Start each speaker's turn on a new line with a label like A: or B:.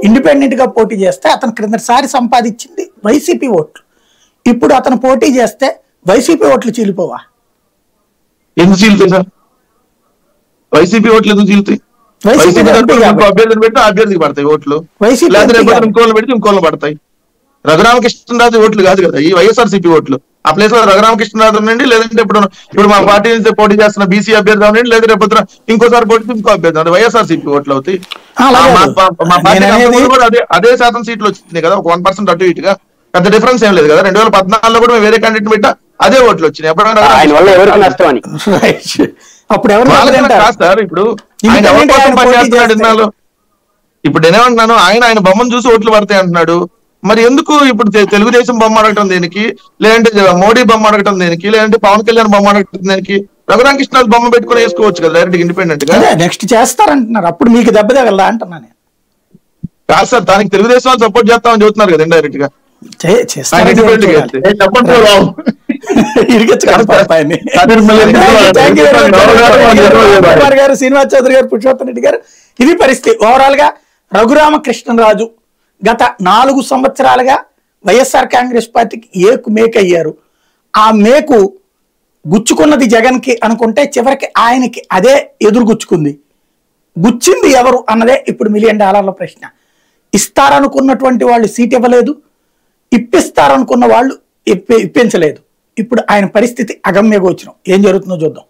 A: Independent గా పోటీ చేస్తే అతను క్రిందసారి సంపాదించింది వైసీపీ ఓట్లు. ఇప్పుడు అతను పోటీ చేస్తే వైసీపీ ఓట్లు చీలిపోవా?
B: ఎందుకు చీలుతాయి సార్? వైసీపీ ఓట్లు ఎందుకు చీలుతాయి? వైసీపీ అభ్యర్థిని పెట్టి అభ్యర్థికి పడతాయి ఓట్లు, లేదా ఇంకోళ్ళు పెడితే ఇంకోళ్ళు పడతాయి. రఘురామకృష్ణరాజు ఓట్లు కాదు కదా ఈ వైఎస్ఆర్సీపీ ఓట్లు. ఆ ప్లేస్ లో రఘురామకృష్ణరాజు ఉండండి, లేదంటే ఇప్పుడు మా పార్టీ నుంచి పోటీ చేస్తున్న బీసీ అభ్యర్థి ఉండండి, లేదా రేపు ఇంకోసారి పోటీ ఇంకో అభ్యర్థి వైఎస్ఆర్సీపీ ఓట్లు అవుతాయి. మా పార్టీ కూడా అదే శాతం సీట్లు వచ్చినాయి కదా, ఒక 1% అటు ఇటుగా పెద్ద డిఫరెన్స్ ఏం లేదు కదా. 2014లో కూడా మేము వేరే క్యాండిడేట్ పెట్టా అదే ఓట్లు వచ్చినాయి. ఎప్పుడైనా సార్ ఇప్పుడు ఆయన ఎవరి కోసం పనిచేస్తున్నాడు ఇన్నాళ్ళు? ఇప్పుడు నేనేమంటున్నాను, ఆయన బొమ్మను చూసి ఓట్లు పడతాయి అంటున్నాడు. మరి ఎందుకు ఇప్పుడు తెలుగుదేశం బొమ్మ అడగటం దేనికి, లేదంటే మోడీ బొమ్మ అడగటం దేనికి, లేదంటే పవన్ కళ్యాణ్ బొమ్మ అడగటం దేనికి? రఘురామకృష్ణ బొమ్మ పెట్టుకుని వేసుకోవచ్చు కదా డైరెక్ట్ ఇండిపెండెంట్ గా. నెక్స్ట్ చేస్తారంటున్నారు, అప్పుడు మీకు దెబ్బ తగలదా అంటున్నాను. కాదు సార్, దానికి తెలుగుదేశం వాళ్ళు సపోర్ట్ చేస్తామని చెబుతున్నారు కదా ఇండైరెక్ట్ గా. శ్రీనివాస్ చౌదరి గారు, పురుషోత్తం రెడ్డి గారు, ఇది పరిస్థితి. ఓవరాల్ గా రఘురామకృష్ణరాజు గత 4 సంవత్సరాలుగా వైఎస్ఆర్ కాంగ్రెస్ పార్టీకి ఏకు మేక్ అయ్యారు. ఆ మేకు గుచ్చుకున్నది జగన్ కి అనుకుంటే చివరికి ఆయనకి అదే ఎదురు గుచ్చుకుంది. గుచ్చింది ఎవరు అన్నదే ఇప్పుడు $1 మిలియన్ ప్రశ్న. ఇస్తారనుకున్నటువంటి వాళ్ళు సీట్ ఇవ్వలేదు, ఇప్పిస్తారనుకున్న వాళ్ళు ఇప్పించలేదు. ఇప్పుడు ఆయన పరిస్థితి అగమ్య గోచరం. ఏం జరుగుతుందో చూద్దాం.